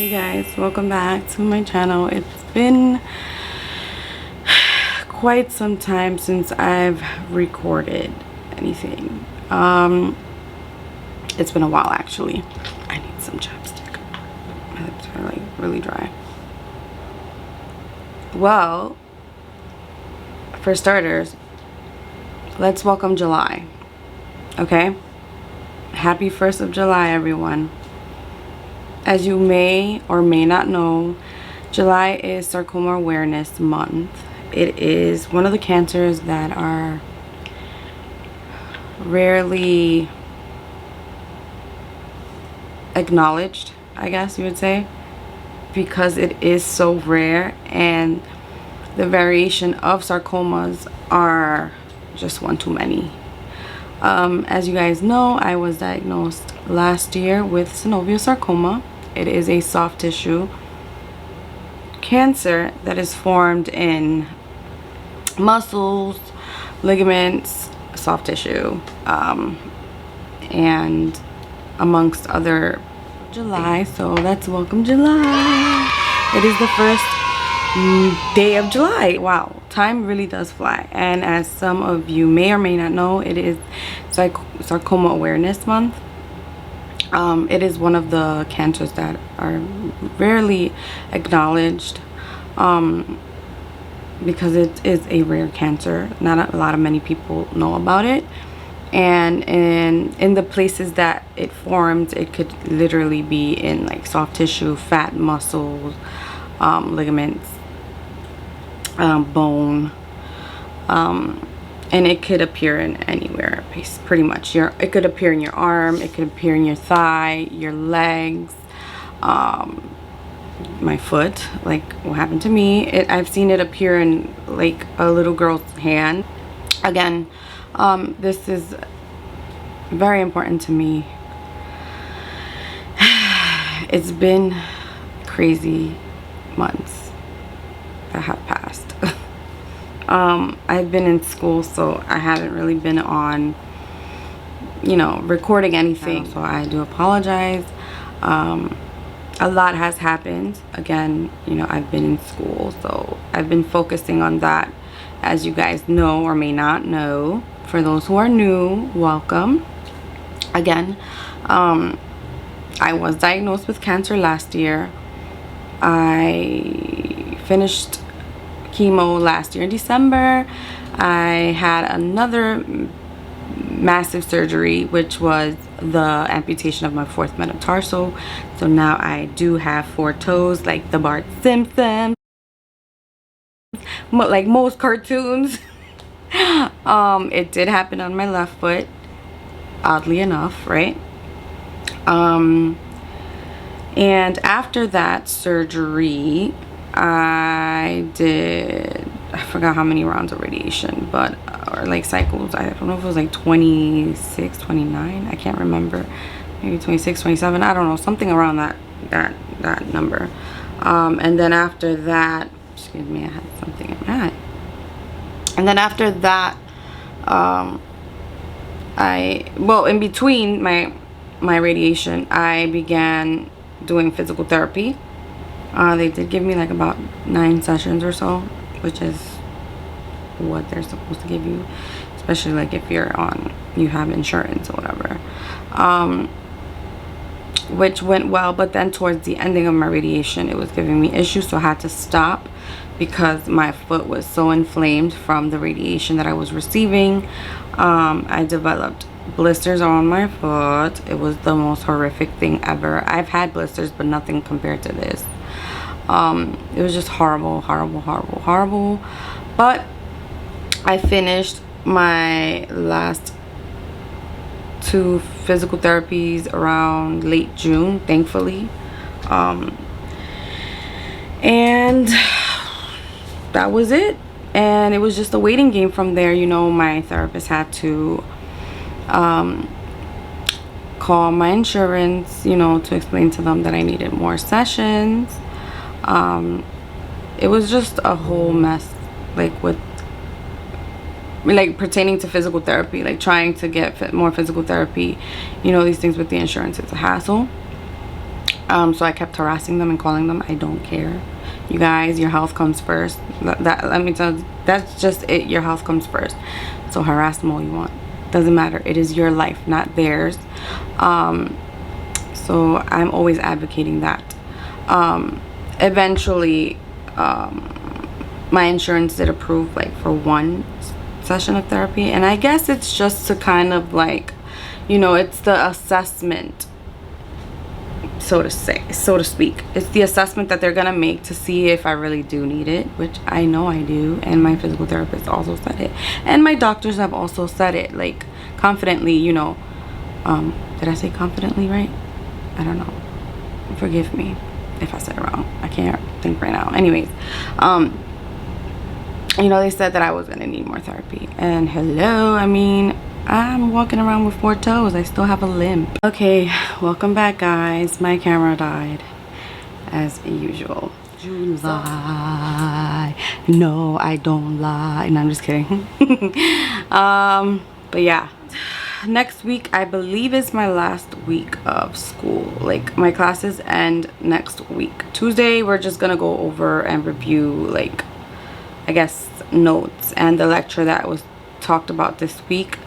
Hey guys, welcome back to my channel. It's been quite some time since I've recorded anything. It's been a while actually. I need some chapstick. My lips are like really dry. Well, for starters, let's welcome July. Okay? Happy 1st of July, everyone. As you may or may not know, July is Sarcoma Awareness Month. It is one of the cancers that are rarely acknowledged, I guess you would say, because it is so rare and the variation of sarcomas are just one too many. As you guys know, I was diagnosed last year with synovial sarcoma. It is a soft tissue cancer that is formed in muscles, ligaments, soft tissue, and amongst other July. So let's welcome July. It is the first day of July. Wow, time really does fly. And as some of you may or may not know, it is Sarcoma Awareness Month. It is one of the cancers that are rarely acknowledged because it is a rare cancer. Not a lot of many people know about it, and in the places that it forms, it could literally be in like soft tissue, fat, muscles, ligaments, bone, and it could appear in anywhere, pretty much. It could appear in your arm, it could appear in your thigh, your legs, my foot, like what happened to me. I've seen it appear in like a little girl's hand. Again, this is very important to me. It's been crazy months that have passed. I've been in school, so I haven't really been on, recording anything. So I do apologize. A lot has happened. Again, I've been in school, so I've been focusing on that, as you guys know or may not know. For those who are new, welcome. Again, I was diagnosed with cancer last year. I finished chemo last year in December. I had another massive surgery, which was the amputation of my 4th metatarsal. So now I do have 4 toes, like the Bart Simpson, like most cartoons. It did happen on my left foot, oddly enough, right? And after that surgery, I forgot how many rounds of radiation, but or like cycles. I don't know if it was like 26, 29, I can't remember, maybe 26, 27, I don't know, something around that number. And then after that, excuse me, I had something in my eye. And then after that, in between my radiation, I began doing physical therapy. They did give me like about 9 sessions or so, which is what they're supposed to give you, especially like if you have insurance or whatever, which went well. But then towards the ending of my radiation, it was giving me issues, so I had to stop because my foot was so inflamed from the radiation that I was receiving. I developed blisters on my foot. It was the most horrific thing ever. I've had blisters, but nothing compared to this. It was just horrible, horrible, horrible, horrible. But I finished my last 2 physical therapies around late June, thankfully. And that was it. And it was just a waiting game from there. My therapist had to call my insurance, to explain to them that I needed more sessions. It was just a whole mess, pertaining to physical therapy, like trying to get more physical therapy. These things with the insurance, it's a hassle. So I kept harassing them and calling them. I don't care, you guys. Your health comes first. Let me tell you, that's just it. Your health comes first. So harass them all you want, doesn't matter. It is your life, not theirs. So I'm always advocating that. Eventually my insurance did approve like for one session of therapy, and I guess it's just to kind of like, you know, it's the assessment, so to speak. It's the assessment that they're gonna make to see if I really do need it, which I know I do, and my physical therapist also said it, and my doctors have also said it, like confidently, you know. Did I say confidently right? I don't know, forgive me if I said it wrong. I can't think right now. Anyways, you know, they said that I was gonna need more therapy, and hello, I mean, I'm walking around with 4 toes. I still have a limp. Okay, welcome back, guys. My camera died as usual. You lie. No, I don't lie. No, I'm just kidding. But yeah, next week I believe is my last week of school. Like, my classes end next week. Tuesday we're just gonna go over and review, like, I guess, notes and the lecture that was talked about this week.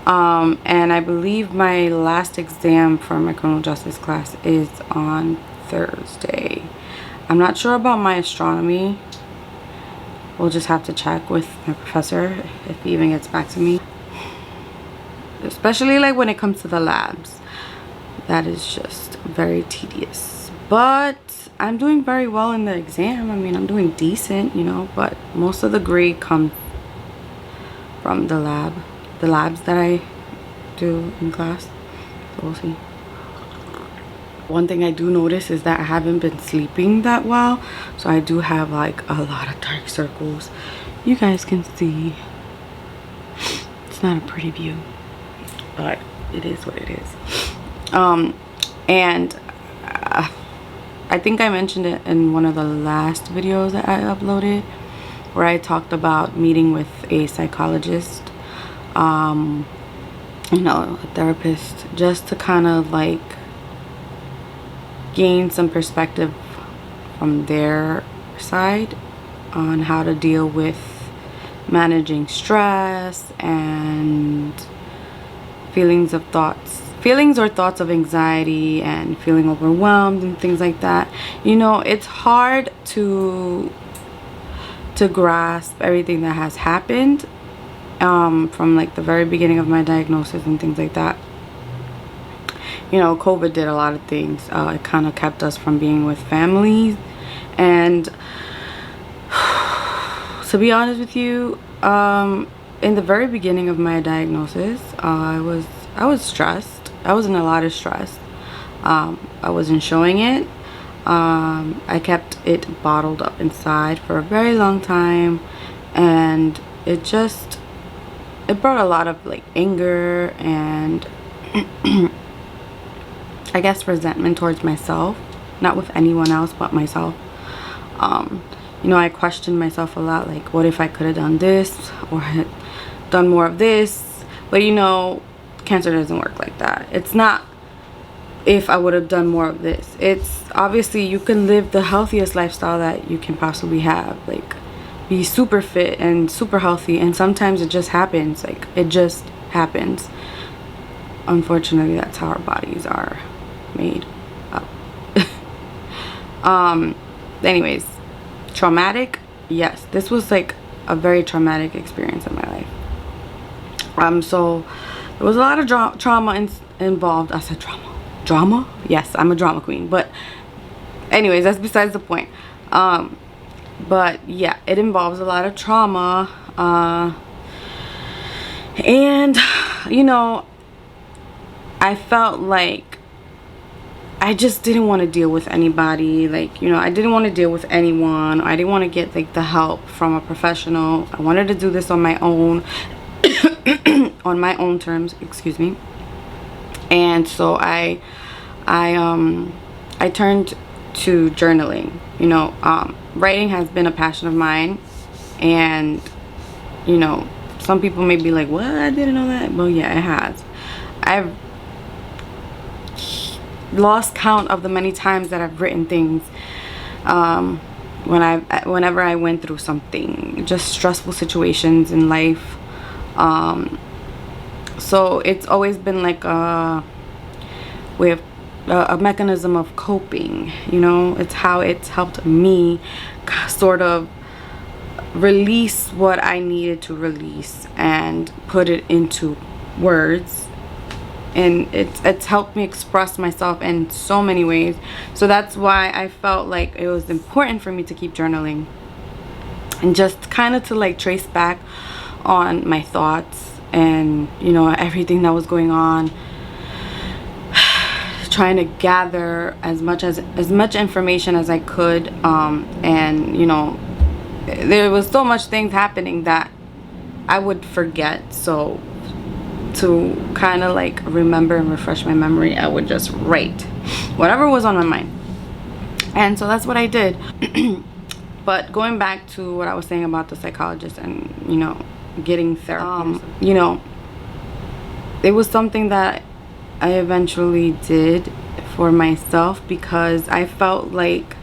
And I believe my last exam for my criminal justice class is on Thursday. I'm not sure about my astronomy. We'll just have to check with my professor if he even gets back to me. Especially like when it comes to the labs. That is just very tedious. But I'm doing very well in the exam. I mean, I'm doing decent, you know, but most of the grade comes from the labs that I do in class. So we'll see. One thing I do notice is that I haven't been sleeping that well, so I do have like a lot of dark circles. You guys can see. It's not a pretty view, but it is what it is. And I think I mentioned it in one of the last videos that I uploaded, where I talked about meeting with a psychologist, you know, a therapist, just to kind of like gain some perspective from their side on how to deal with managing stress and feelings or thoughts of anxiety and feeling overwhelmed and things like that. You know, it's hard to grasp everything that has happened from like the very beginning of my diagnosis and things like that. You know, COVID did a lot of things. It kind of kept us from being with families, and to be honest with you, in the very beginning of my diagnosis, I was stressed. I was in a lot of stress. I wasn't showing it. I kept it bottled up inside for a very long time, and it brought a lot of like anger and I guess resentment towards myself, not with anyone else but myself. You know, I questioned myself a lot, like, what if I could have done this or had done more of this? But you know, cancer doesn't work like that. It's not if I would have done more of this. It's obviously you can live the healthiest lifestyle that you can possibly have, like be super fit and super healthy, and sometimes it just happens. Like, it just happens. Unfortunately, that's how our bodies are made up. Anyways, traumatic, yes, this was like a very traumatic experience in my life. So there was a lot of trauma involved. I said drama. Yes, I'm a drama queen, but anyways, that's besides the point. But yeah, it involves a lot of trauma, and you know, I felt like I just didn't want to deal with anybody. Like, you know, I didn't want to deal with anyone. I didn't want to get like the help from a professional. I wanted to do this on my own on my own terms, excuse me. And so I turned to journaling. You know, writing has been a passion of mine, and you know, some people may be like, what, I didn't know that. Well, yeah, it has. lost count of the many times that I've written things whenever I went through something, just stressful situations in life. So it's always been like a way of a mechanism of coping, you know. It's how it's helped me sort of release what I needed to release and put it into words, and it's helped me express myself in so many ways. So that's why I felt like it was important for me to keep journaling, and just kind of to like trace back on my thoughts and, you know, everything that was going on, trying to gather as much information as I could, and, you know, there was so much things happening that I would forget. So to kind of like remember and refresh my memory, I would just write whatever was on my mind. And so that's what I did. But going back to what I was saying about the psychologist and, you know, getting therapy, you know, it was something that I eventually did for myself, because I felt like,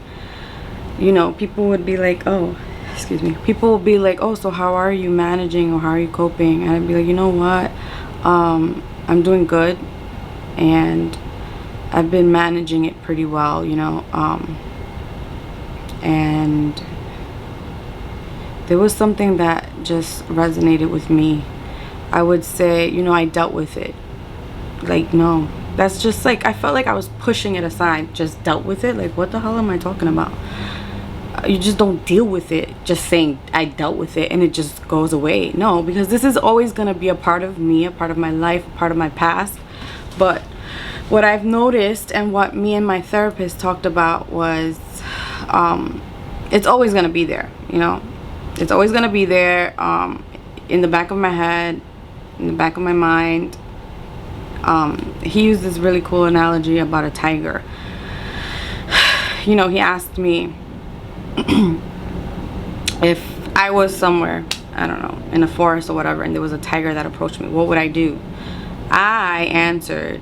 you know, people would be like, oh, excuse me, people will be like, oh, so how are you managing, or how are you coping? And I'd be like, you know what, I'm doing good, and I've been managing it pretty well, you know. And there was something that just resonated with me. I would say, you know, I dealt with it. Like, no, that's just like, I felt like I was pushing it aside. Just dealt with it. Like, what the hell am I talking about? You just don't deal with it just saying I dealt with it and it just goes away. No, because this is always going to be a part of me, a part of my life, a part of my past. But what I've noticed, and what me and my therapist talked about, was it's always going to be there, you know. It's always going to be there, in the back of my head, in the back of my mind. He used this really cool analogy about a tiger. You know, he asked me if I was somewhere, I don't know, in a forest or whatever, and there was a tiger that approached me, what would I do? I answered,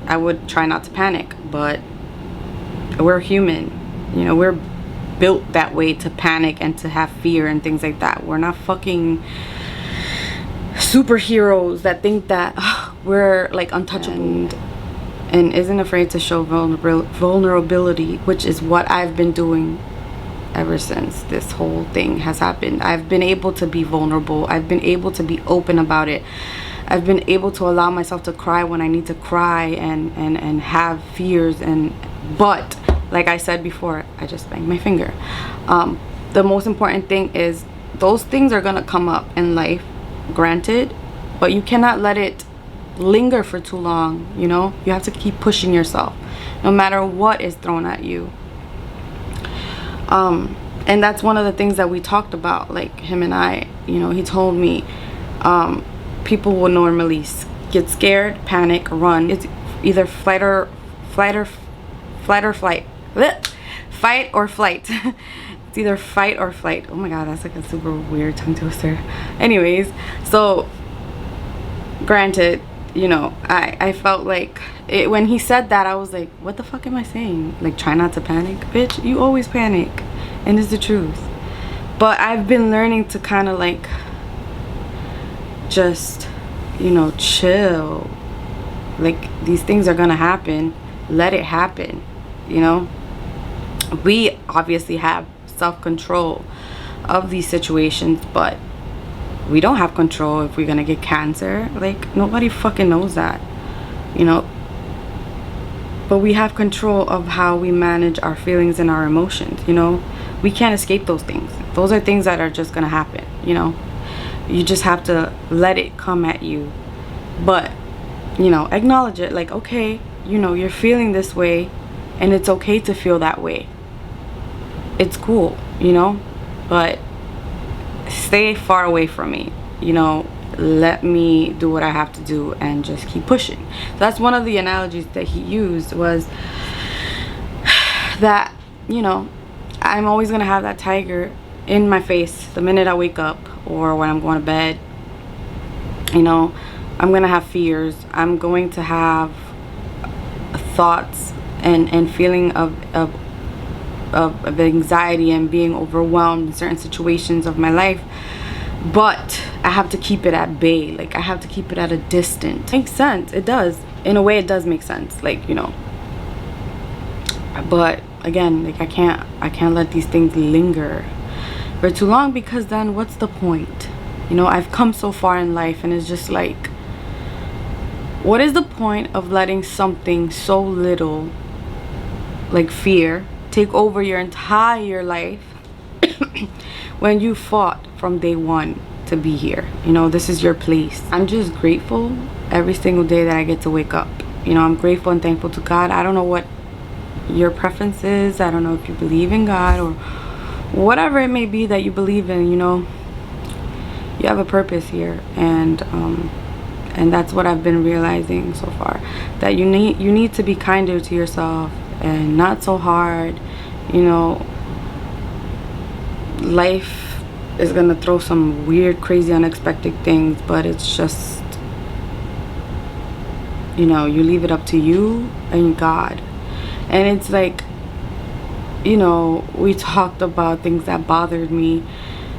I would try not to panic, but we're human, you know, we're built that way, to panic and to have fear and things like that. We're not fucking superheroes that think that we're like untouchable and isn't afraid to show vulnerability, which is what I've been doing ever since this whole thing has happened. I've been able to be vulnerable. I've been able to be open about it. I've been able to allow myself to cry when I need to cry, and have fears. But like I said before, I just banged my finger. The most important thing is those things are gonna come up in life, granted, but you cannot let it linger for too long, you know. You have to keep pushing yourself no matter what is thrown at you. And that's one of the things that we talked about, like him and I, you know. He told me people will normally get scared, panic, run. It's either fight or flight. Blech. Fight or flight. It's either fight or flight. Oh my god, that's like a super weird tongue twister. Anyways, so granted, you know, I felt like it, when he said that, I was like, what the fuck am I saying? Like, try not to panic? Bitch, you always panic, and it's the truth. But I've been learning to kind of like just, you know, chill. Like, these things are gonna happen, let it happen, you know. We obviously have self-control of these situations, but we don't have control if we're gonna get cancer. Like, nobody fucking knows that, you know. But we have control of how we manage our feelings and our emotions, you know. We can't escape those things. Those are things that are just gonna happen, you know. You just have to let it come at you, but, you know, acknowledge it. Like, okay, you know, you're feeling this way, and it's okay to feel that way. It's cool, you know, but stay far away from me, you know. Let me do what I have to do and just keep pushing. So that's one of the analogies that he used, was that, you know, I'm always gonna have that tiger in my face the minute I wake up or when I'm going to bed. You know, I'm gonna have fears. I'm going to have thoughts and feeling of anxiety and being overwhelmed in certain situations of my life. But I have to keep it at bay. Like, I have to keep it at a distance. Makes sense. It does. In a way, it does make sense. Like, you know. But again, like, I can't let these things linger for too long, because then what's the point? You know, I've come so far in life, and it's just like, what is the point of letting something so little, like fear, take over your entire life when you fought from day one to be here? You know, this is your place. I'm just grateful every single day that I get to wake up. You know, I'm grateful and thankful to God. I don't know what your preference is. I don't know if you believe in God or whatever it may be that you believe in. You know, you have a purpose here, and that's what I've been realizing so far, that you need to be kinder to yourself and not so hard. You know, life is gonna throw some weird, crazy, unexpected things, but it's just, you know, you leave it up to you and God. And it's like, you know, we talked about things that bothered me.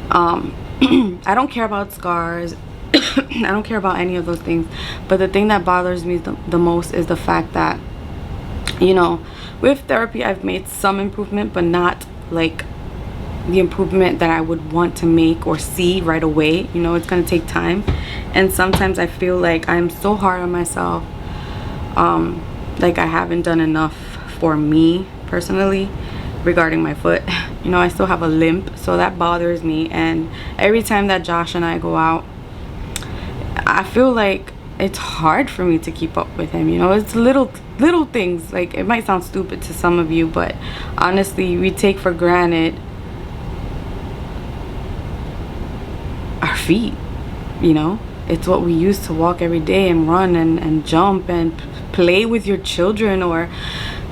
I don't care about scars. I don't care about any of those things, but the thing that bothers me the most is the fact that, you know, with therapy I've made some improvement, but not like the improvement that I would want to make or see right away. You know, it's gonna take time, and sometimes I feel like I'm so hard on myself, like I haven't done enough for me personally regarding my foot. You know, I still have a limp, so that bothers me. And every time that Josh and I go out, I feel like it's hard for me to keep up with him. You know, it's little things. Like, it might sound stupid to some of you, but honestly, we take for granted our feet. You know, it's what we use to walk every day and run and jump and play with your children, or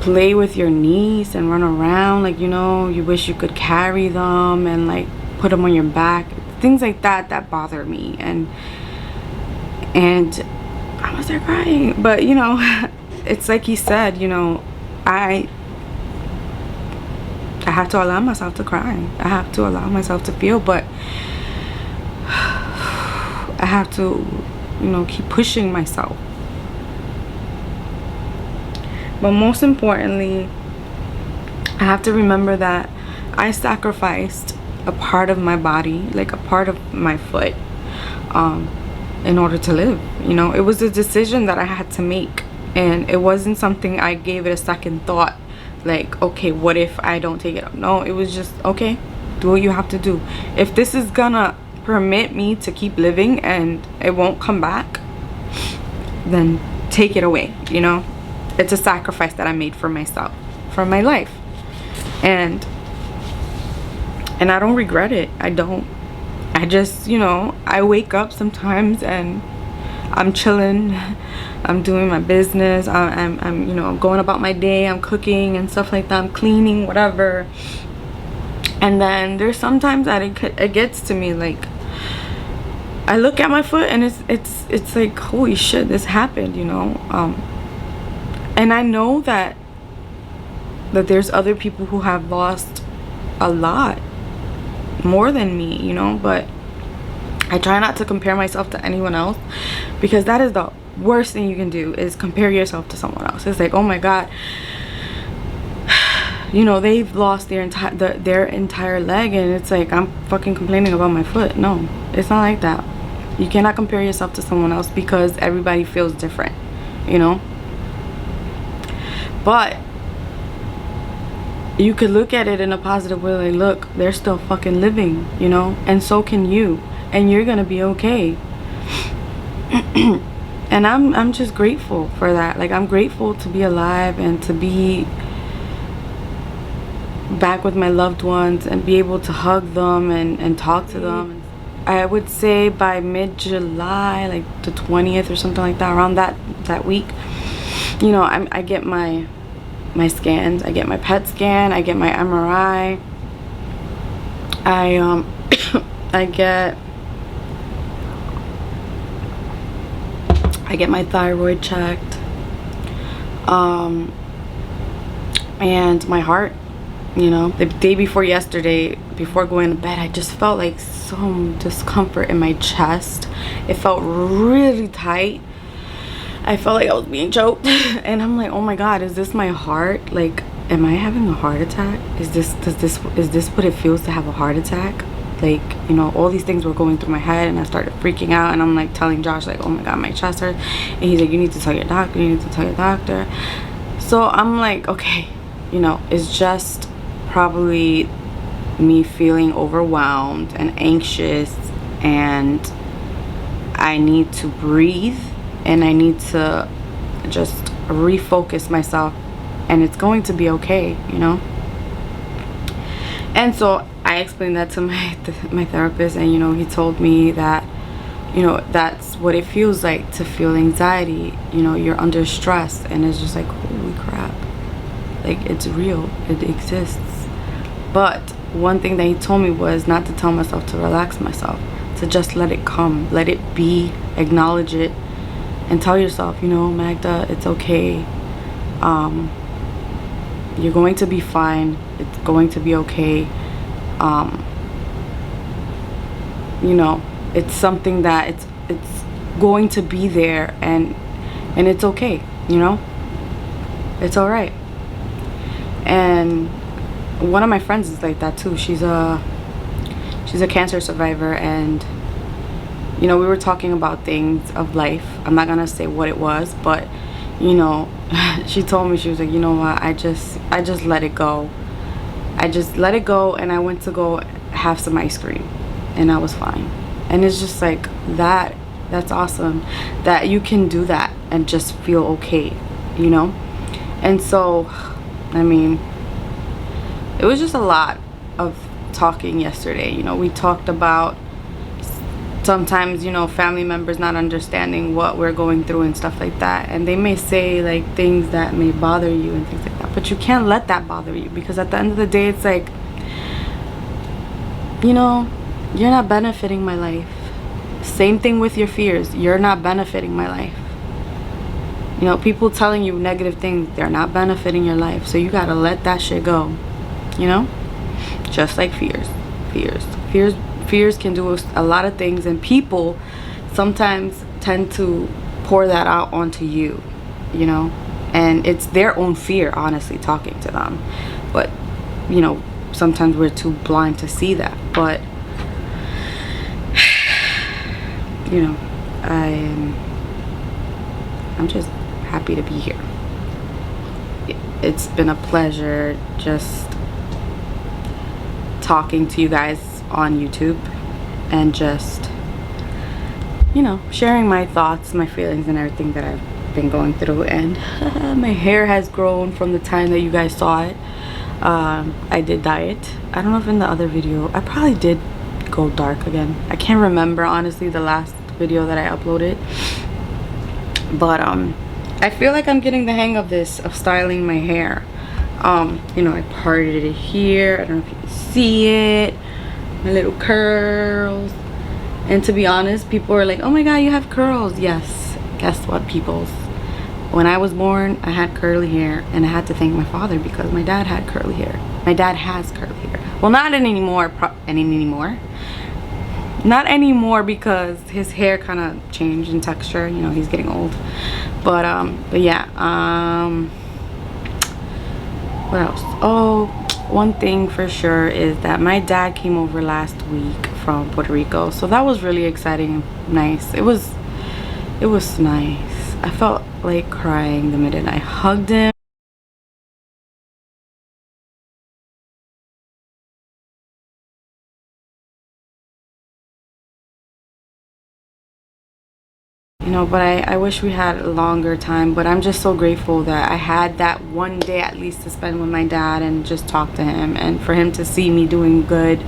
play with your niece and run around. Like, you know, you wish you could carry them and like put them on your back. Things like that bother me. And I was there crying. But, you know, it's like he said, you know, I have to allow myself to cry. I have to allow myself to feel, but I have to, you know, keep pushing myself. But most importantly, I have to remember that I sacrificed a part of my body, like a part of my foot, in order to live. You know, it was a decision that I had to make, and it wasn't something I gave it a second thought, like, okay, what if I don't take it up? No, it was just, okay, do what you have to do. If this is gonna permit me to keep living and it won't come back, then take it away. You know, it's a sacrifice that I made for myself, for my life, and I don't regret it. I don't. I just, you know, I wake up sometimes and I'm chilling, I'm doing my business, I'm you know, going about my day, I'm cooking and stuff like that, I'm cleaning, whatever. And then there's sometimes that it gets to me, like I look at my foot and it's like, holy shit, this happened, you know. And I know that there's other people who have lost a lot more than me, you know, but I try not to compare myself to anyone else, because that is the worst thing you can do, is compare yourself to someone else. It's like, oh my god, you know, they've lost their entire leg, and it's like I'm fucking complaining about my foot. No, it's not like that. You cannot compare yourself to someone else, because everybody feels different, you know. But you could look at it in a positive way, like, look, they're still fucking living, you know, and so can you, and you're gonna be okay. And I'm just grateful for that. Like, I'm grateful to be alive and to be back with my loved ones and be able to hug them and talk to them. I would say by mid-July, like the 20th or something like that, around that week, you know, I get my scans. I get my PET scan, I get my MRI, I get my thyroid checked, And my heart, you know, the day before yesterday, before going to bed, I just felt like some discomfort in my chest. It felt really tight. I felt like I was being choked. And I'm like, oh my God, is this my heart? Like, am I having a heart attack? Is this what it feels to have a heart attack? Like, you know, all these things were going through my head, and I started freaking out. And I'm like telling Josh, like, oh my God, my chest hurts. And he's like, you need to tell your doctor, you need to tell your doctor. So I'm like, okay, you know, it's just probably me feeling overwhelmed and anxious, and I need to breathe, and I need to just refocus myself, and it's going to be okay, you know. And so I explained that to my therapist, and you know, he told me that, you know, that's what it feels like to feel anxiety. You know, you're under stress, and it's just like, holy crap, like, it's real, it exists. But one thing that he told me was not to tell myself to relax myself, to just let it come, let it be, acknowledge it, and tell yourself, you know, Magda, it's okay. You're going to be fine. It's going to be okay. You know, it's something that it's going to be there, and it's okay, you know. It's all right. And one of my friends is like that too. She's a cancer survivor, and you know, we were talking about things of life. I'm not gonna say what it was, but you know, she told me, she was like, you know what, I just let it go. I just let it go, and I went to go have some ice cream, and I was fine. And it's just like that. That's awesome that you can do that and just feel okay, you know. And so, I mean, it was just a lot of talking yesterday. You know, we talked about sometimes, you know, family members not understanding what we're going through and stuff like that, and they may say like things that may bother you and things like that, but you can't let that bother you, because at the end of the day, it's like, you know, you're not benefiting my life. Same thing with your fears. You're not benefiting my life. You know, people telling you negative things, they're not benefiting your life. So you gotta let that shit go, you know. Just like fears can do a lot of things, and people sometimes tend to pour that out onto you, you know. And it's their own fear, honestly, talking to them. But you know, sometimes we're too blind to see that. But you know, I'm just happy to be here. It's been a pleasure just talking to you guys on YouTube, and just, you know, sharing my thoughts, my feelings, and everything that I've been going through. And my hair has grown from the time that you guys saw it. I did dye it. I don't know if in the other video I probably did go dark again. I can't remember, honestly, the last video that I uploaded. But I feel like I'm getting the hang of this, of styling my hair. You know, I parted it here. I don't know if you can see it, my little curls. And to be honest, people are like, oh my God, you have curls. Yes, guess what, peoples? When I was born, I had curly hair, and I had to thank my father, because my dad had curly hair. My dad has curly hair. Well, not anymore. Not anymore, because his hair kind of changed in texture. You know, he's getting old. But yeah. What else? Oh, one thing for sure is that my dad came over last week from Puerto Rico, so that was really exciting and nice. It was nice. I felt like crying the minute I hugged him. You know, but I wish we had a longer time. But I'm just so grateful that I had that one day at least to spend with my dad and just talk to him, and for him to see me doing good.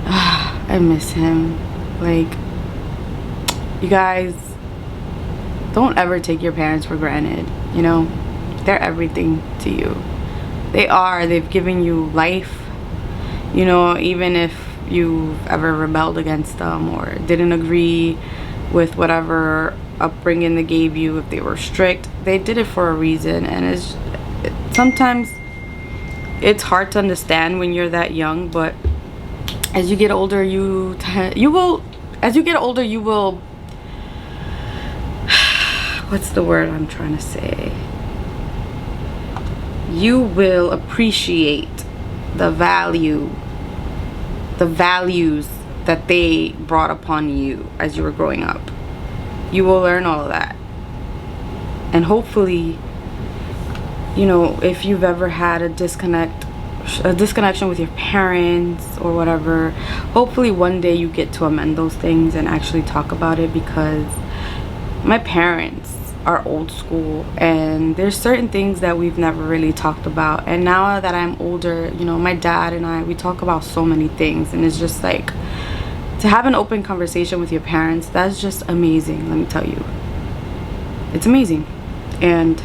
I miss him. Like, you guys, don't ever take your parents for granted. You know, they're everything to you. They've given you life. You know, even if you've ever rebelled against them or didn't agree with whatever upbringing they gave you, if they were strict, they did it for a reason. And sometimes it's hard to understand when you're that young, but as you get older, you will what's the word I'm trying to say? You will appreciate the values that they brought upon you as you were growing up. You will learn all of that. And hopefully, you know, if you've ever had a disconnection with your parents or whatever, hopefully one day you get to amend those things and actually talk about it, because my parents are old school and there's certain things that we've never really talked about. And now that I'm older, you know, my dad and we talk about so many things, and it's just like, to have an open conversation with your parents, that's just amazing. Let me tell you, it's amazing. And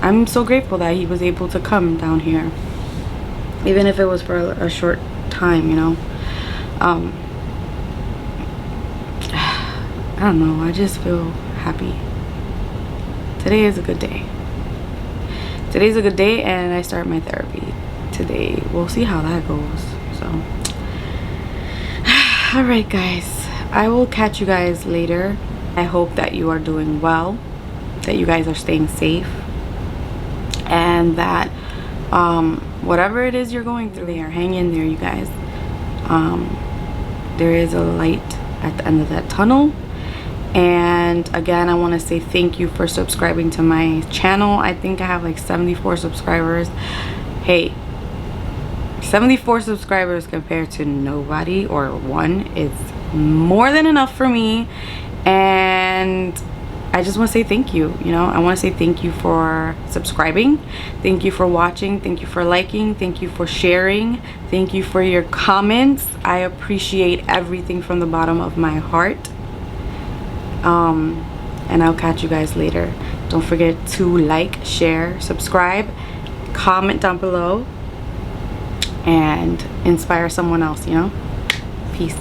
I'm so grateful that he was able to come down here, even if it was for a short time, you know. I don't know, I just feel happy. Today is a good day. Today's a good day, and I start my therapy today. We'll see how that goes. So all right guys, I will catch you guys later. I hope that you are doing well, that you guys are staying safe, and that whatever it is you're going through there, hang in there, you guys. There is a light at the end of that tunnel. And again, I want to say thank you for subscribing to my channel. I think I have like 74 subscribers. Hey, 74 subscribers compared to nobody or one is more than enough for me. And I just want to say thank you. You know, I want to say thank you for subscribing, thank you for watching, thank you for liking, thank you for sharing, thank you for your comments. I appreciate everything from the bottom of my heart. And I'll catch you guys later. Don't forget to like, share, subscribe, comment down below, and inspire someone else, you know. Peace.